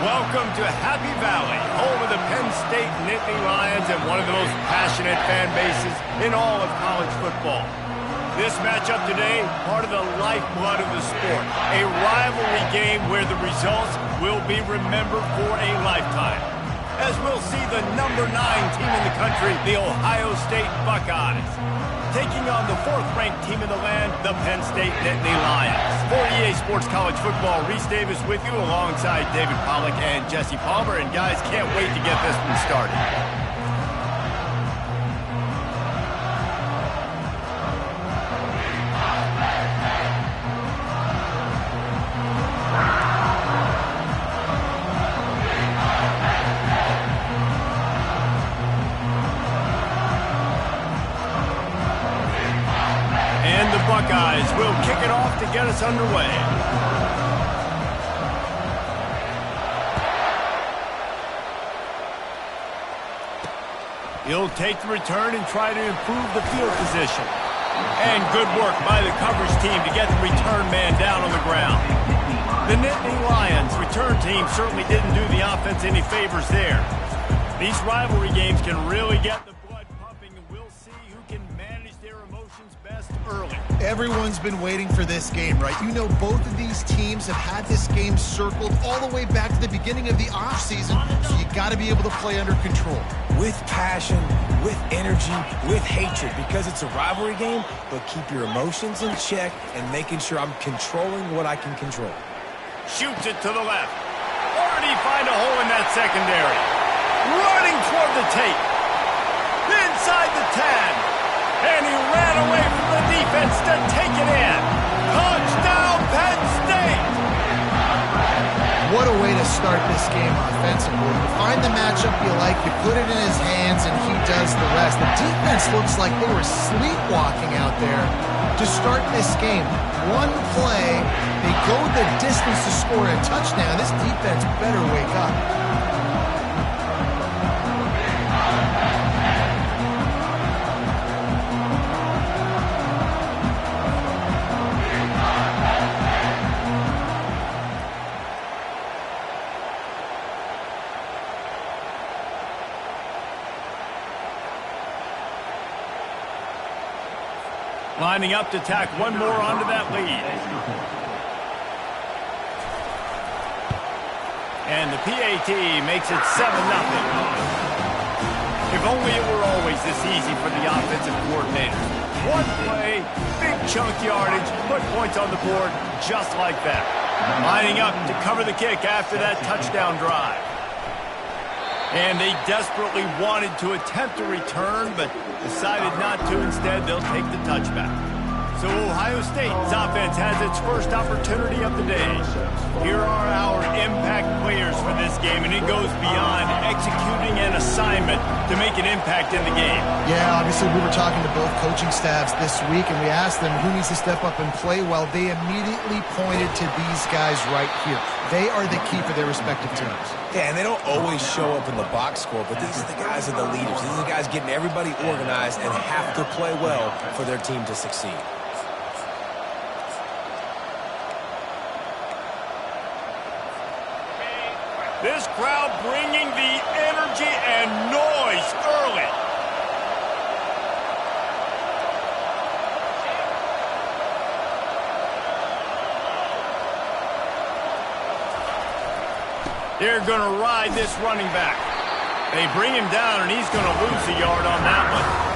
Welcome to Happy Valley, home of the Penn State Nittany Lions and one of the most passionate fan bases in all of college football. This matchup today, part of the lifeblood of the sport, a rivalry game where the results will be remembered for a lifetime. As we'll see the number 9 team in the country, the Ohio State Buckeyes, taking on the 4th-ranked team in the land, the Penn State Nittany Lions. For EA Sports College Football, Reese Davis with you alongside David Pollack and Jesse Palmer. And guys, can't wait to get this one started. Buckeyes will kick it off to get us underway. He'll take the return and try to improve the field position. And good work by the coverage team to get the return man down on the ground. The Nittany Lions return team certainly didn't do the offense any favors there. These rivalry games can really get the blood pumping, and we'll see who can manage their emotions best early. Everyone's been waiting for this game, right? You know, both of these teams have had this game circled all the way back to the beginning of the offseason, so you got to be able to play under control. With passion, with energy, with hatred, because it's a rivalry game, but keep your emotions in check and making sure I'm controlling what I can control. Shoots it to the left. Already find a hole in that secondary. Running toward the tape. Inside the 10. And he ran away from the defense to take it in. Touchdown, Penn State! What a way to start this game offensively. You find the matchup you like, you put it in his hands, and he does the rest. The defense looks like they were sleepwalking out there to start this game. One play, they go the distance to score a touchdown. This defense better wake up. Lining up to tack one more onto that lead. And the PAT makes it 7-0. If only it were always this easy for the offensive coordinator. One play, big chunk yardage, put points on the board just like that. Lining up to cover the kick after that touchdown drive. And they desperately wanted to attempt a return, but decided not to. Instead, they'll take the touchback. So Ohio State's offense has its first opportunity of the day. Here are our impact players for this game, and it goes beyond executing an assignment to make an impact in the game. Yeah, obviously we were talking to both coaching staffs this week, and we asked them who needs to step up and play well. They immediately pointed to these guys right here. They are the key for their respective teams. Yeah, and they don't always show up in the box score, but these are the guys that are the leaders. These are the guys getting everybody organized and have to play well for their team to succeed. This crowd bringing the energy and noise early. They're going to ride this running back. They bring him down, and he's going to lose a yard on that one.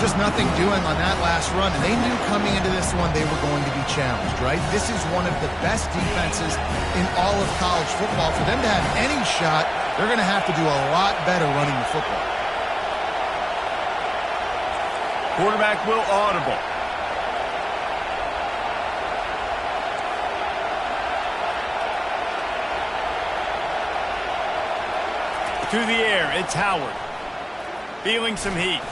Just nothing doing on that last run, and they knew coming into this one they were going to be challenged, right? This is one of the best defenses in all of college football. For them to have any shot, they're going to have to do a lot better running the football. Quarterback will audible. To the air, it's Howard. Feeling some heat.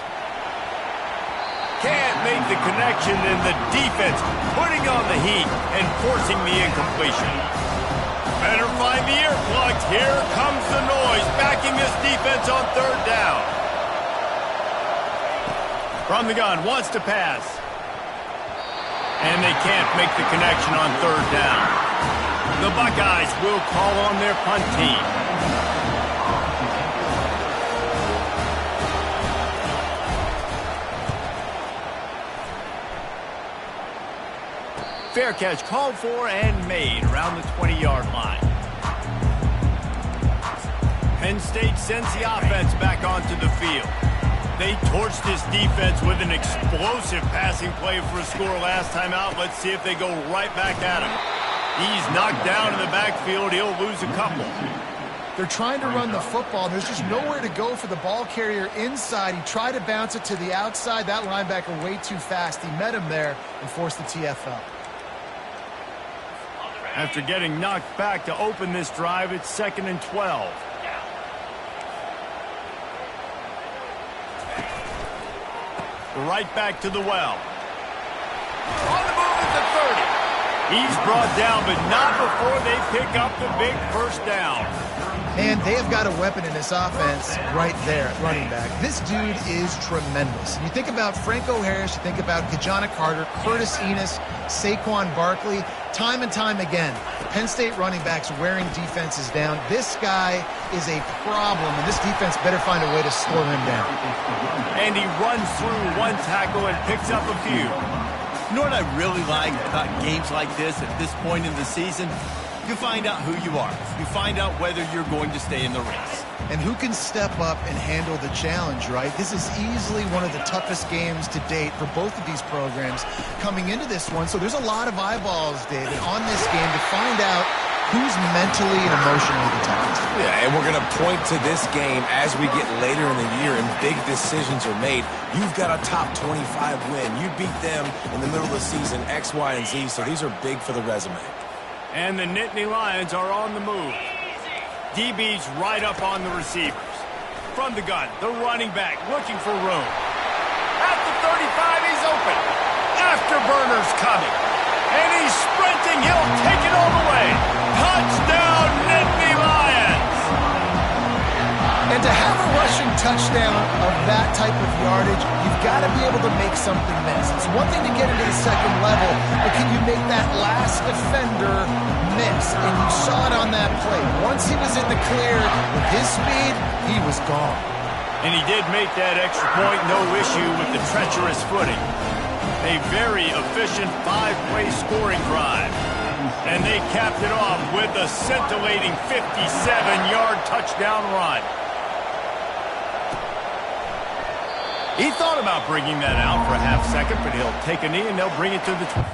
Can't make the connection, and the defense putting on the heat and forcing the incompletion. Better find the earplugs. Here comes the noise, backing this defense on 3rd down. From the gun, wants to pass. And they can't make the connection on 3rd down. The Buckeyes will call on their punt team. Fair catch called for and made around the 20-yard line. Penn State sends the offense back onto the field. They torched this defense with an explosive passing play for a score last time out. Let's see if they go right back at him. He's knocked down in the backfield. He'll lose a couple. They're trying to run the football. There's just nowhere to go for the ball carrier inside. He tried to bounce it to the outside. That linebacker way too fast. He met him there and forced the TFL. After getting knocked back to open this drive, it's 2nd and 12. Right back to the well. On the move at the 30. He's brought down, but not before they pick up the big first down. And they have got a weapon in this offense right there at running back. This dude is tremendous. You think about Franco Harris, you think about Kajana Carter, Curtis Enos, Saquon Barkley, time and time again. Penn State running backs wearing defenses down. This guy is a problem, and this defense better find a way to slow him down. And he runs through one tackle and picks up a few. You know what I really like about games like this at this point in the season? You find out who you are. You find out whether you're going to stay in the race. And who can step up and handle the challenge, right? This is easily one of the toughest games to date for both of these programs coming into this one. So there's a lot of eyeballs, David, on this game to find out who's mentally and emotionally the toughest. Yeah, and we're going to point to this game as we get later in the year and big decisions are made. You've got a top 25 win. You beat them in the middle of the season, X, Y, and Z, so these are big for the resume. And the Nittany Lions are on the move. DB's right up on the receivers. From the gun, the running back looking for room. At the 35, he's open. Afterburner's coming. And he's sprinting. He'll take it all the way. Touchdown, Nittany Lions! And to have a rushing touchdown of that type of yardage, you've got to be able to make something miss. It's one thing to get into the second level, but can you make that last defender miss? And you saw it on that play. Once he was in the clear with his speed, he was gone. And he did make that extra point, no issue with the treacherous footing. A very efficient 5-play scoring drive. And they capped it off with a scintillating 57-yard touchdown run. He thought about bringing that out for a half second, but he'll take a knee and they'll bring it to the 20.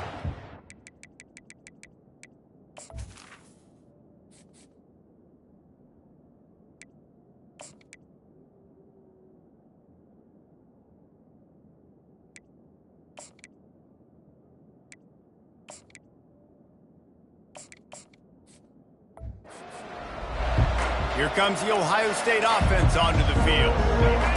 Here comes the Ohio State offense onto the field.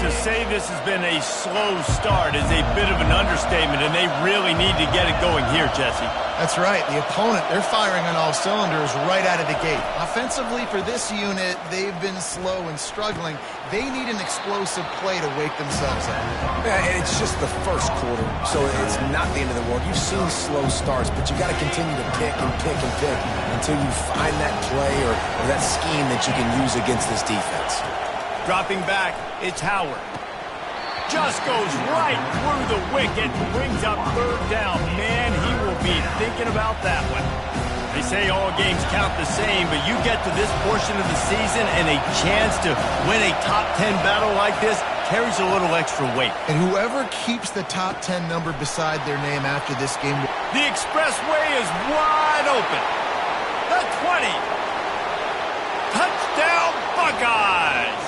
To say this has been a slow start is a bit of an understatement, and they really need to get it going here, Jesse. That's right. The opponent, they're firing on all cylinders right out of the gate. Offensively, for this unit, they've been slow and struggling. They need an explosive play to wake themselves up. Yeah, and it's just the first quarter, so it's not the end of the world. You've seen slow starts, but you got to continue to pick and pick and pick until you find that play or that scheme that you can use against this defense. Dropping back, it's Howard. Just goes right through the wicket, brings up third down. Man, he will be thinking about that one. They say all games count the same, but you get to this portion of the season and a chance to win a top 10 battle like this carries a little extra weight. And whoever keeps the top 10 number beside their name after this game. The expressway is wide open. The 20. Touchdown, Buckeyes!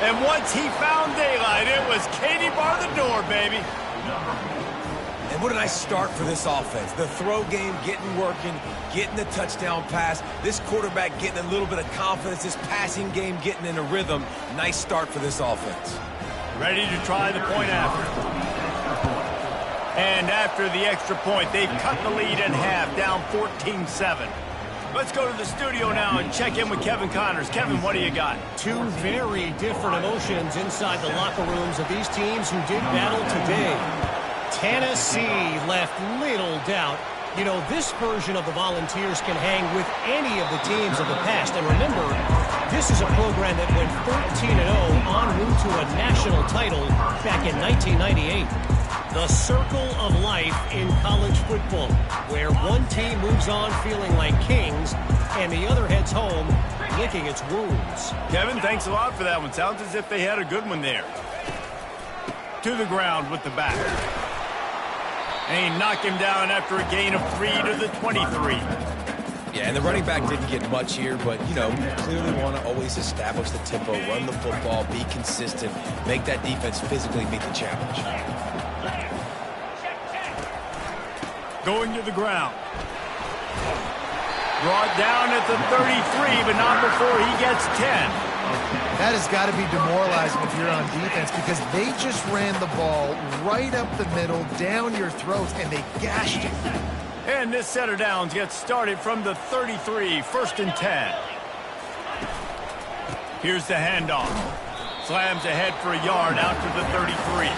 And once he found daylight, it was Katie bar the door, baby. And what a nice start for this offense. The throw game getting working, getting the touchdown pass. This quarterback getting a little bit of confidence. This passing game getting in a rhythm. Nice start for this offense. Ready to try the point after. And after the extra point, they've cut the lead in half, down 14-7. Let's go to the studio now and check in with Kevin Connors. Kevin, what do you got? Two very different emotions inside the locker rooms of these teams who did battle today. Tennessee left little doubt You know, this version of the Volunteers can hang with any of the teams of the past. And remember, this is a program that went 13-0 en route to a national title back in 1998. The circle of life in college football, where one team moves on feeling like kings and the other heads home licking its wounds. Kevin, thanks a lot for that one. Sounds as if they had a good one there. To the ground with the back. And he knocked him down after a gain of 3 to the 23. Yeah, and the running back didn't get much here, but, you know, you clearly want to always establish the tempo, run the football, be consistent, make that defense physically meet the challenge. Going to the ground. Brought down at the 33, but not before he gets 10. That has got to be demoralizing if you're on defense because they just ran the ball right up the middle, down your throats, and they gashed you. And this set of downs gets started from the 33, 1st and 10. Here's the handoff. Slams ahead for a yard out to the 33.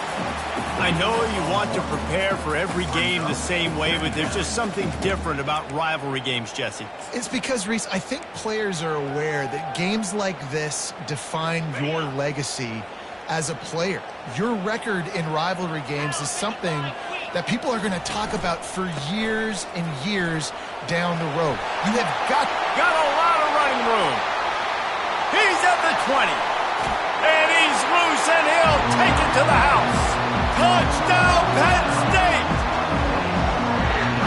I know you want to prepare for every game the same way, but there's just something different about rivalry games, Jesse. It's because, Reese, I think players are aware that games like this define your legacy as a player. Your record in rivalry games is something that people are going to talk about for years and years down the road. You have got a lot of running room. He's at the 20. And he's loose, and he'll take it to the house. Touchdown, Penn State!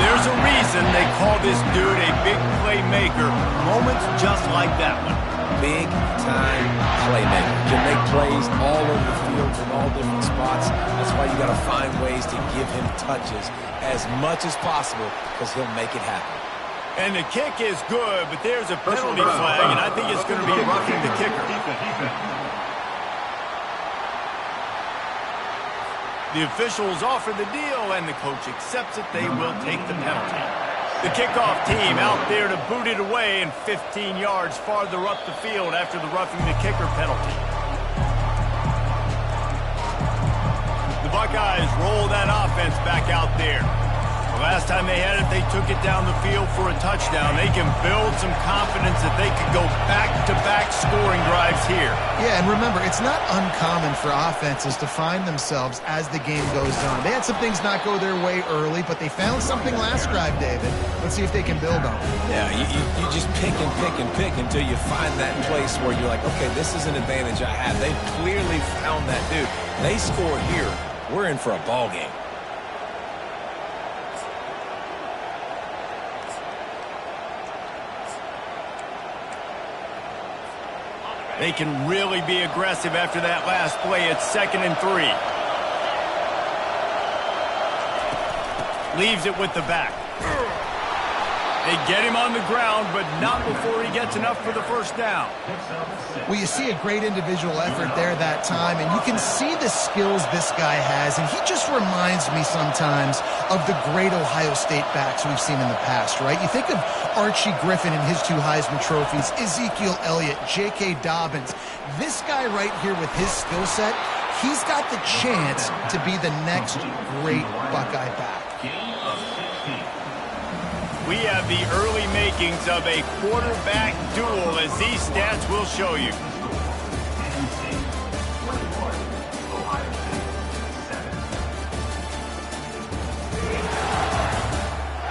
There's a reason they call this dude a big playmaker. Moments just like that one. Big-time playmaker. Can make plays all over the field in all different spots. That's why you got to find ways to give him touches as much as possible because he'll make it happen. And the kick is good, but there's a penalty flag, and I think it's going to be roughing the kicker. The officials offer the deal, and the coach accepts it. They will take the penalty. The kickoff team out there to boot it away and 15 yards farther up the field after the roughing the kicker penalty. The Buckeyes roll that offense back out there. The last time they had it, they took it down the field for a touchdown. They can build some confidence that they could go back-to-back scoring drives here. Yeah, and remember, it's not uncommon for offenses to find themselves as the game goes on. They had some things not go their way early, but they found something last drive, David. Let's see if they can build on it. Yeah, you just pick and pick and pick until you find that place where you're like, okay, this is an advantage I have. They clearly found that dude. They score here. We're in for a ball game. They can really be aggressive after that last play. It's 2nd and 3. Leaves it with the back. They get him on the ground, but not before he gets enough for the first down. Well, you see a great individual effort there that time, and you can see the skills this guy has, and he just reminds me sometimes of the great Ohio State backs we've seen in the past, right? You think of Archie Griffin and his 2 Heisman trophies, Ezekiel Elliott, J.K. Dobbins. This guy right here with his skill set, he's got the chance to be the next great Buckeye back. We have the early makings of a quarterback duel, as these stats will show you.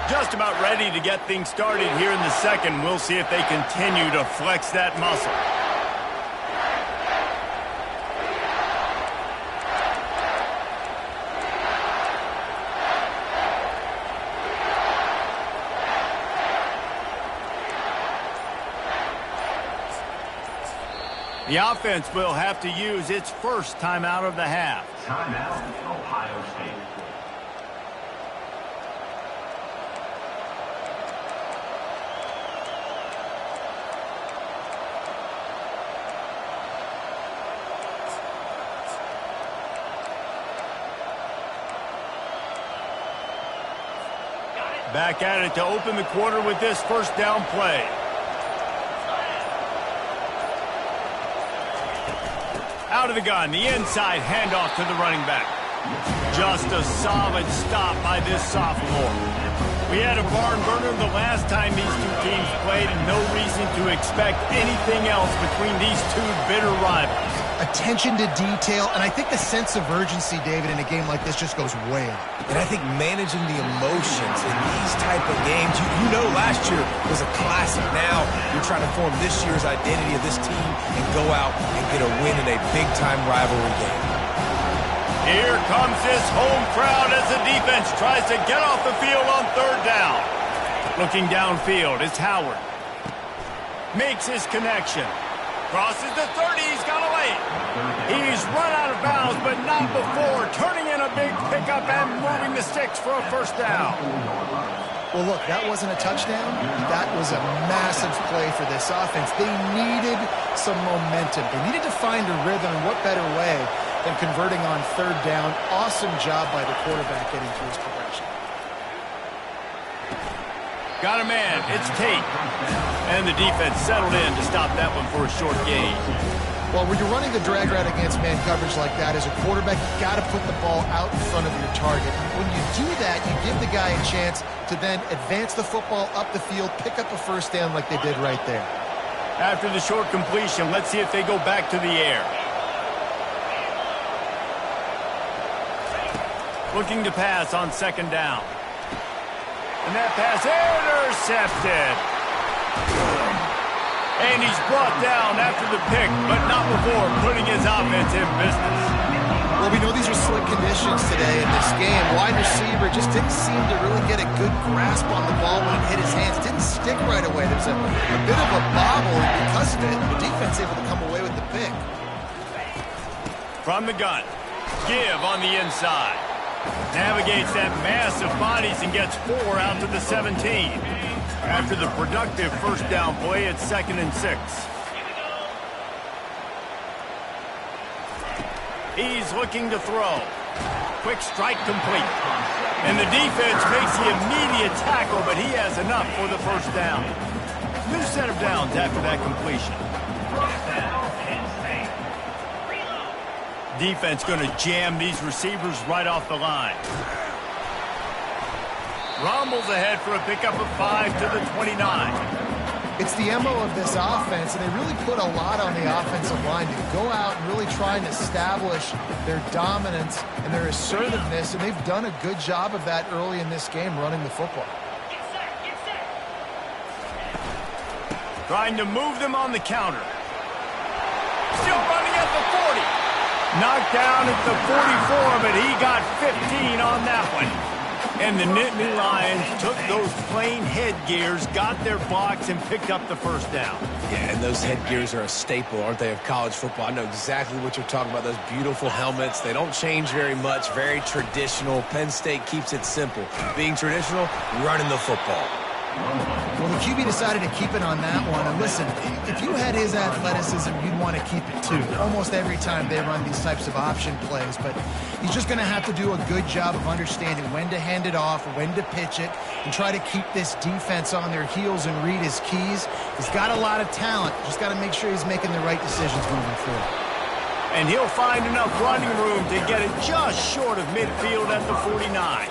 Just about ready to get things started here in the second. We'll see if they continue to flex that muscle. The offense will have to use its first timeout of the half. Timeout, Ohio State. Back at it to open the quarter with this first down play. Out of the gun, the inside handoff to the running back. Just a solid stop by this sophomore. We had a barn burner the last time these two teams played, and no reason to expect anything else between these two bitter rivals. Attention to detail, and I think the sense of urgency, David, in a game like this just goes way up. And I think managing the emotions in these type of games, you know last year was a classic. Now you're trying to form this year's identity of this team and go out and get a win in a big-time rivalry game. Here comes this home crowd as the defense tries to get off the field on third down. Looking downfield, it's Howard. Makes his connection. Crosses the 30, he's got a lane. He's run out of bounds, but not before turning in a big pickup and moving the sticks for a first down. Well, look, that wasn't a touchdown. That was a massive play for this offense. They needed some momentum. They needed to find a rhythm, and what better way than converting on third down. Awesome job by the quarterback getting through his progression. Got a man, it's Tate. And the defense settled in to stop that one for a short gain. Well, when you're running the drag route against man coverage like that, as a quarterback, you've got to put the ball out in front of your target. When you do that, you give the guy a chance to then advance the football up the field, pick up a first down like they did right there. After the short completion, let's see if they go back to the air. Looking to pass on second down. And that pass intercepted. And he's brought down after the pick, but not before putting his offense in business. Well, we know these are slick conditions today in this game. Wide receiver just didn't seem to really get a good grasp on the ball when it hit his hands. It didn't stick right away. There was a bit of a bobble, and because of it, the defense able to come away with the pick. From the gun, give on the inside. Navigates that mass of bodies and gets 4 out to the 17. After the productive first down play, it's 2nd and 6. He's looking to throw. Quick strike complete. And the defense makes the immediate tackle, but he has enough for the first down. New set of downs after that completion. Defense going to jam these receivers right off the line. Rumbles ahead for a pickup of 5 to the 29. It's the MO of this offense, and they really put a lot on the offensive line to go out and really try and establish their dominance and their assertiveness, and they've done a good job of that early in this game, running the football. Trying to move them on the counter. Still running at the 40. Knocked down at the 44, but he got 15 on that one. And the Nittany Lions took those plain headgears, got their blocks, and picked up the first down. Yeah, and those headgears are a staple, aren't they, of college football? I know exactly what you're talking about, those beautiful helmets. They don't change very much, very traditional. Penn State keeps it simple. Being traditional, running the football. Well, the QB decided to keep it on that one. And listen, if you had his athleticism, you'd want to keep it too. Almost every time they run these types of option plays. But he's just going to have to do a good job of understanding when to hand it off, when to pitch it, and try to keep this defense on their heels and read his keys. He's got a lot of talent. Just got to make sure he's making the right decisions moving forward. And he'll find enough running room to get it just short of midfield at the 49.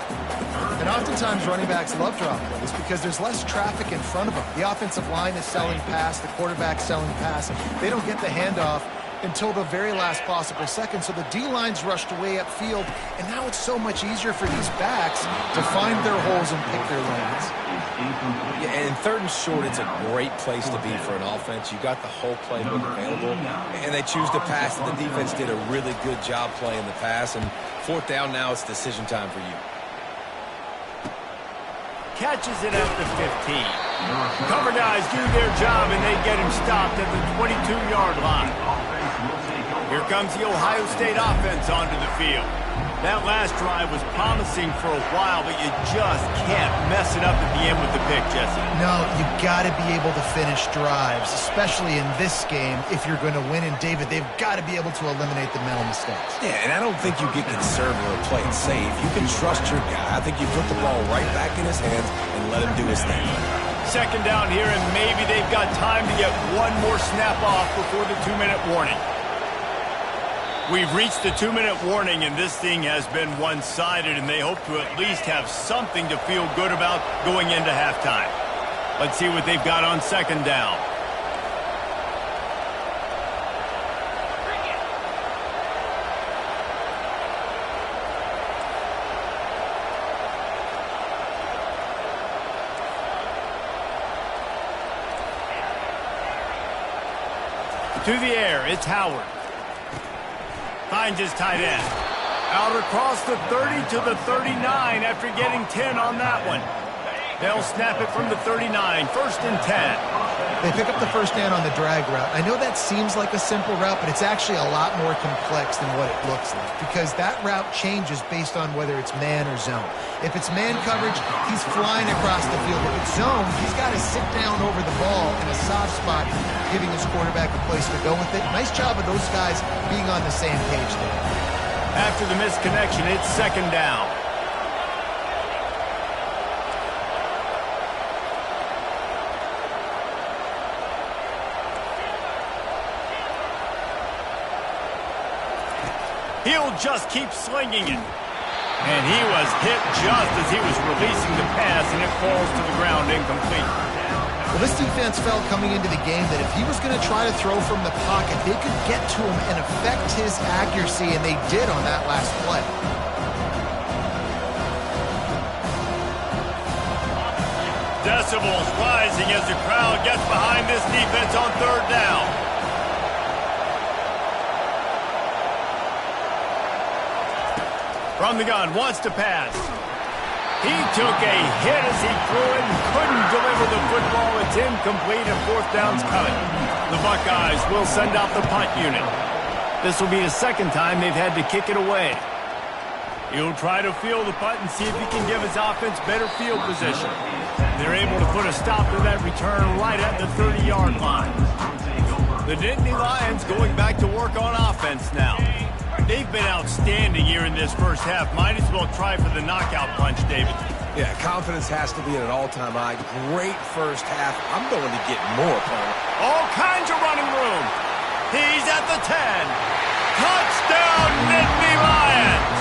And oftentimes running backs love drop plays because there's less traffic in front of them. The offensive line is selling pass, the quarterback selling pass. They don't get the handoff until the very last possible second. So the D-line's rushed away upfield, and now it's so much easier for these backs to find their holes and pick their lanes. Yeah, and 3rd and short, it's a great place to be for an offense. You got the whole playbook available, and they choose to pass, and the defense did a really good job playing the pass. And 4th down now, it's decision time for you. Catches it at the 15. Cover guys do their job, and they get him stopped at the 22-yard line. Here comes the Ohio State offense onto the field. That last drive was promising for a while, but you just can't mess it up at the end with the pick, Jesse. No, you got to be able to finish drives, especially in this game. If you're going to win, and David, they've got to be able to eliminate the mental mistakes. Yeah, and I don't think you get conservative or play it safe. You can trust your guy. I think you put the ball right back in his hands and let him do his thing. Second down here, and maybe they've got time to get one more snap off before the 2-minute warning. We've reached the 2-minute warning, and this thing has been one-sided, and they hope to at least have something to feel good about going into halftime. Let's see what they've got on second down. To the air, it's Howard. Finds his tight end. Out across the 30 to the 39 after getting 10 on that one. They'll snap it from the 39, 1st and 10. They pick up the first down on the drag route. I know that seems like a simple route, but it's actually a lot more complex than what it looks like because that route changes based on whether it's man or zone. If it's man coverage, he's flying across the field. If it's zone, he's got to sit down over the ball in a soft spot, giving his quarterback a place to go with it. Nice job of those guys being on the same page there. After the misconnection, it's second down. He'll just keep slinging it. And he was hit just as he was releasing the pass, and it falls to the ground incomplete. Well, this defense felt coming into the game that if he was going to try to throw from the pocket, they could get to him and affect his accuracy, and they did on that last play. Decibels rising as the crowd gets behind this defense on third down. From the gun, wants to pass. He took a hit as he threw it and couldn't deliver the football. It's incomplete and 4th down's coming. The Buckeyes will send out the punt unit. This will be the second time they've had to kick it away. He'll try to field the punt and see if he can give his offense better field position. They're able to put a stop to that return right at the 30-yard line. The Nittany Lions going back to work on offense now. They've been outstanding here in this first half. Might as well try for the knockout punch, David. Yeah, confidence has to be at an all-time high. Great first half. I'm going to get more, Paul. All kinds of running room. He's at the 10. Touchdown, Nittany Lions.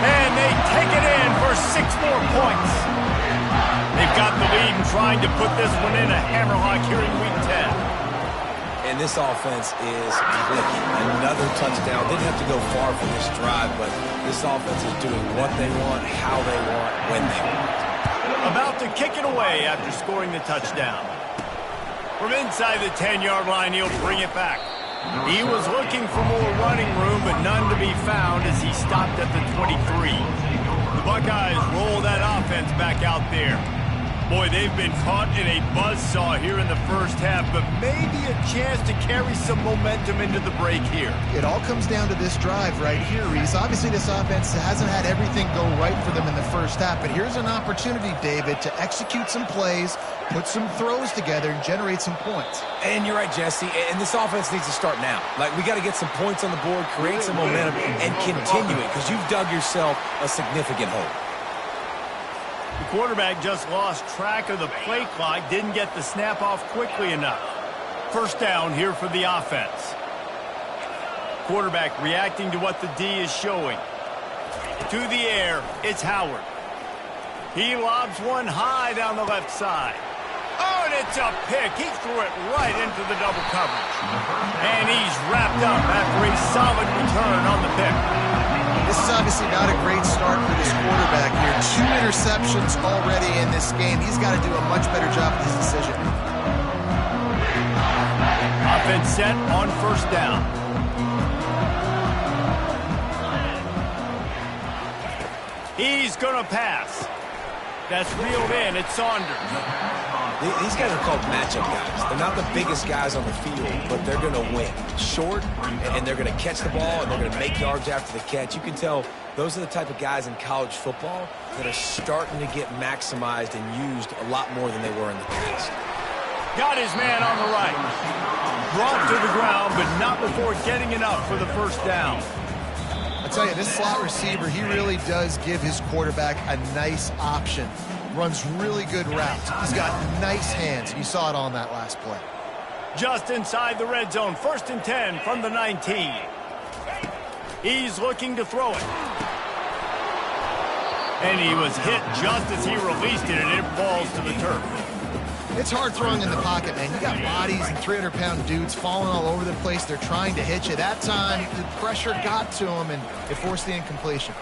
And they take it in for 6 more points. They've got the lead and trying to put this one in a hammerlock here in Week 10. And this offense is clicking. Another touchdown. Didn't have to go far for this drive, but this offense is doing what they want, how they want, when they want. About to kick it away after scoring the touchdown. From inside the 10-yard line, he'll bring it back. He was looking for more running room, but none to be found as he stopped at the 23. The Buckeyes roll that offense back out there. Boy, they've been caught in a buzzsaw here in the first half, but maybe a chance to carry some momentum into the break here. It all comes down to this drive right here, Reese. Obviously, this offense hasn't had everything go right for them in the first half, but here's an opportunity, David, to execute some plays, put some throws together, and generate some points. And you're right, Jesse, and this offense needs to start now. Like, we got to get some points on the board, create some momentum, and continue it, because you've dug yourself a significant hole. The quarterback just lost track of the play clock, didn't get the snap off quickly enough. First down here for the offense. Quarterback reacting to what the D is showing. To the air, it's Howard. He lobs one high down the left side. Oh, and it's a pick. He threw it right into the double coverage. And he's wrapped up after a solid return on the pick. This is obviously not a great start for this quarterback here. 2 interceptions already in this game. He's got to do a much better job with his decision. Offense set on first down. He's going to pass. That's reeled in. It's Saunders. These guys are called matchup guys. They're not the biggest guys on the field, but they're going to win. Short, and they're going to catch the ball, and they're going to make yards after the catch. You can tell those are the type of guys in college football that are starting to get maximized and used a lot more than they were in the past. Got his man on the right. Brought to the ground, but not before getting it up for the first down. I'll tell you, this slot receiver, he really does give his quarterback a nice option. Runs really good routes. He's got nice hands. You saw it on that last play. Just inside the red zone, 1st and 10 from the 19. He's looking to throw it. And he was hit just as he released it, and it falls to the turf. It's hard throwing in the pocket, man. You got bodies and 300-pound dudes falling all over the place. They're trying to hit you. That time, the pressure got to him, and it forced the incompletion.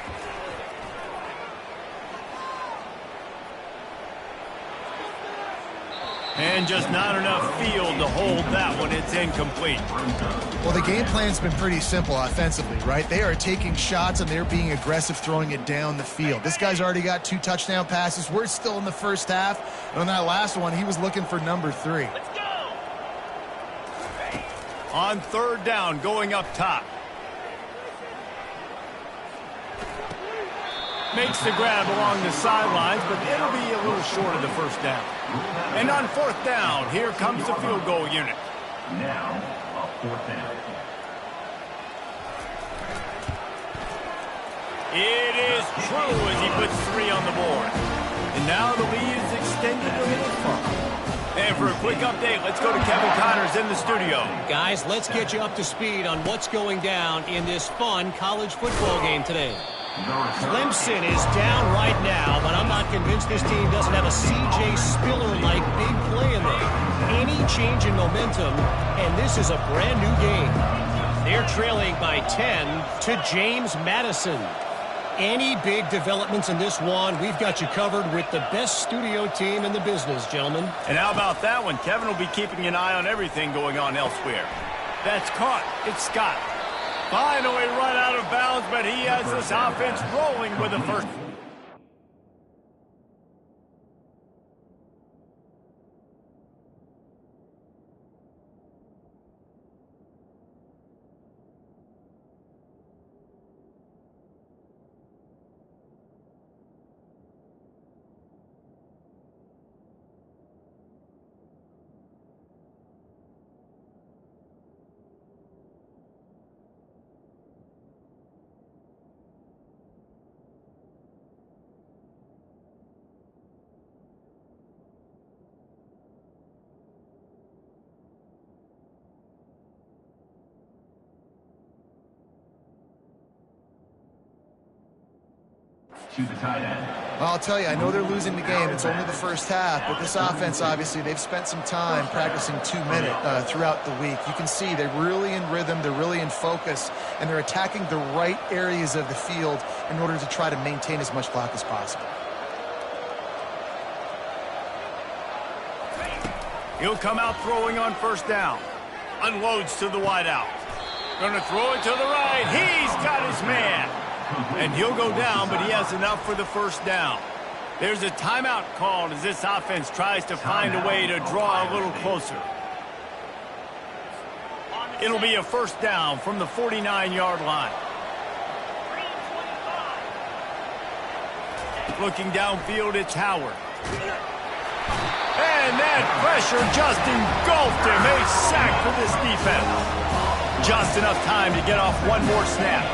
And just not enough field to hold that one. It's incomplete. Well, the game plan's been pretty simple offensively, right? They are taking shots, and they're being aggressive, throwing it down the field. This guy's already got 2 touchdown passes. We're still in the first half. And on that last one, he was looking for number 3. Let's go! On 3rd down, going up top. Makes the grab along the sidelines, but it'll be a little short of the first down. And on 4th down, here comes the field goal unit. Now, a 4th down. It is true as he puts 3 on the board. And now the lead is extended a little further. And for a quick update, let's go to Kevin Connors in the studio. Guys, let's get you up to speed on what's going down in this fun college football game today. Clemson is down right now, but I'm not convinced this team doesn't have a C.J. Spiller-like big play in them. Any change in momentum, and this is a brand new game. They're trailing by 10 to James Madison. Any big developments in this one, we've got you covered with the best studio team in the business, gentlemen. And how about that one? Kevin will be keeping an eye on everything going on elsewhere. That's caught. It's Scott. Finally run out of bounds, but he has this offense rolling with the first. To the tight end. Well, I'll tell you, I know they're losing the game. It's only the first half, but this offense, obviously, they've spent some time practicing 2-minute throughout the week. You can see they're really in rhythm, they're really in focus, and they're attacking the right areas of the field in order to try to maintain as much clock as possible. He'll come out throwing on 1st down. Unloads to the wideout. Gonna throw it to the right. He's got his man. And he'll go down, but he has enough for the 1st down. There's a timeout called as this offense tries to find a way to draw a little closer. It'll be a 1st down from the 49-yard line. Looking downfield, it's Howard. And that pressure just engulfed him. A sack for this defense. Just enough time to get off one more snap.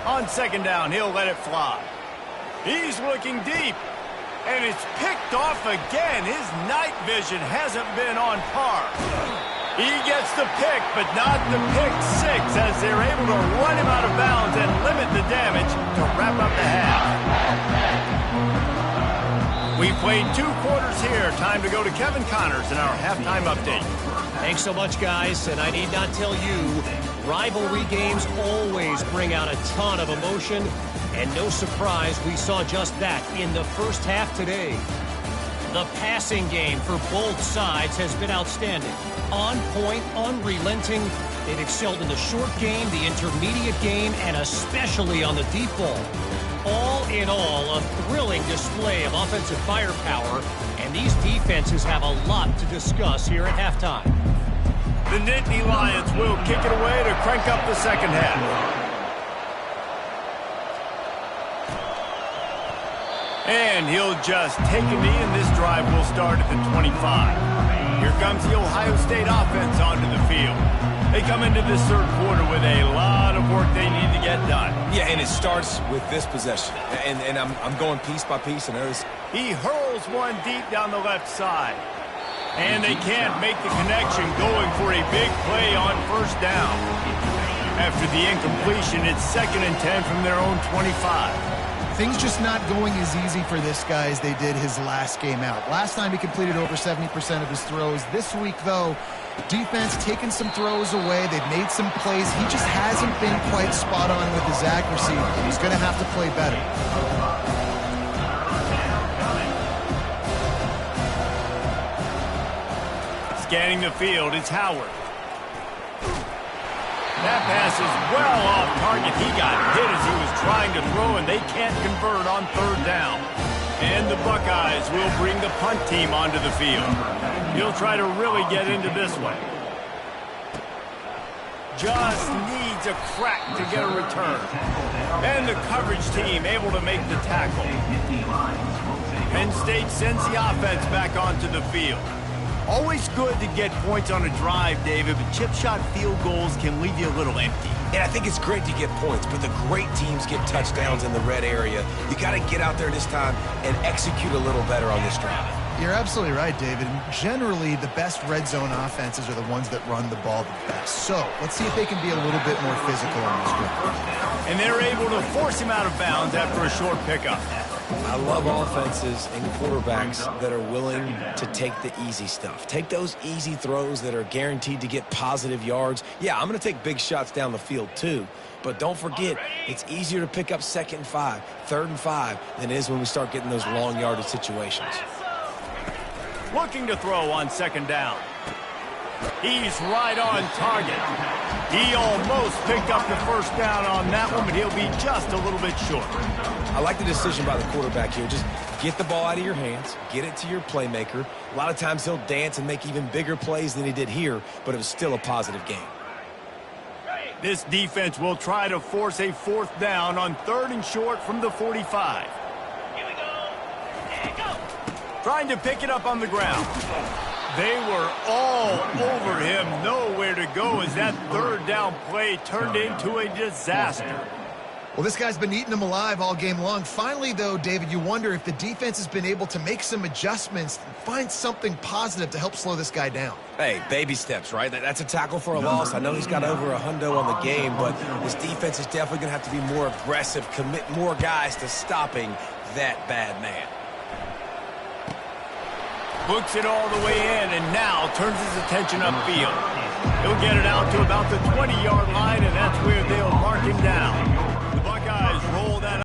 On 2nd down, he'll let it fly. He's looking deep. And it's picked off again. His night vision hasn't been on par. He gets the pick, but not the pick 6 as they're able to run him out of bounds and limit the damage to wrap up the half. We played 2 quarters here. Time to go to Kevin Connors in our halftime update. Thanks so much, guys, and I need not tell you, rivalry games always bring out a ton of emotion, and no surprise we saw just that in the first half today. The passing game for both sides has been outstanding. On point, unrelenting. They've excelled in the short game, the intermediate game, and especially on the deep ball. All in all, a thrilling display of offensive firepower, and these defenses have a lot to discuss here at halftime. The Nittany Lions will kick it away to crank up the 2nd half. And he'll just take a knee, and this drive will start at the 25. Here comes the Ohio State offense onto the field. They come into this 3rd quarter with a lot of work they need to get done. Yeah, and it starts with this possession. And I'm going piece by piece, and he hurls one deep down the left side. And they can't make the connection going for a big play on 1st down. After the incompletion, it's 2nd and 10 from their own 25. Things just not going as easy for this guy as they did his last game out. Last time he completed over 70% of his throws. This week, though, defense taking some throws away. They've made some plays. He just hasn't been quite spot on with his accuracy. He's going to have to play better. Scanning the field, it's Howard. That pass is well off target. He got hit as he was trying to throw, and they can't convert on 3rd down. And the Buckeyes will bring the punt team onto the field. He'll try to really get into this one. Just needs a crack to get a return. And the coverage team able to make the tackle. Penn State sends the offense back onto the field. Always good to get points on a drive, David, but chip shot field goals can leave you a little empty. And I think it's great to get points, but the great teams get touchdowns in the red area. You got to get out there this time and execute a little better on this drive. You're absolutely right, David. Generally, the best red zone offenses are the ones that run the ball the best. So let's see if they can be a little bit more physical on this drive. And they're able to force him out of bounds after a short pickup. I love offenses and quarterbacks that are willing to take the easy stuff. Take those easy throws that are guaranteed to get positive yards. Yeah, I'm going to take big shots down the field too. But don't forget, it's easier to pick up 2nd and 5, 3rd and 5 than it is when we start getting those long yardage situations. Looking to throw on 2nd down. He's right on target. He almost picked up the 1st down on that one, but he'll be just a little bit short. I like the decision by the quarterback here. Just get the ball out of your hands, get it to your playmaker. A lot of times he'll dance and make even bigger plays than he did here, but it was still a positive game. This defense will try to force a 4th down on 3rd and short from the 45. Here we go. Trying to pick it up on the ground. They were all over him, nowhere to go as that 3rd down play turned into a disaster. Well, this guy's been eating them alive all game long. Finally, though, David, you wonder if the defense has been able to make some adjustments, find something positive to help slow this guy down. Hey, baby steps, right? That's a tackle for a loss. I know he's got over a hundo on the game, but this defense is definitely going to have to be more aggressive, commit more guys to stopping that bad man. Books it all the way in and now turns his attention upfield. He'll get it out to about the 20-yard line, and that's where they'll mark him down.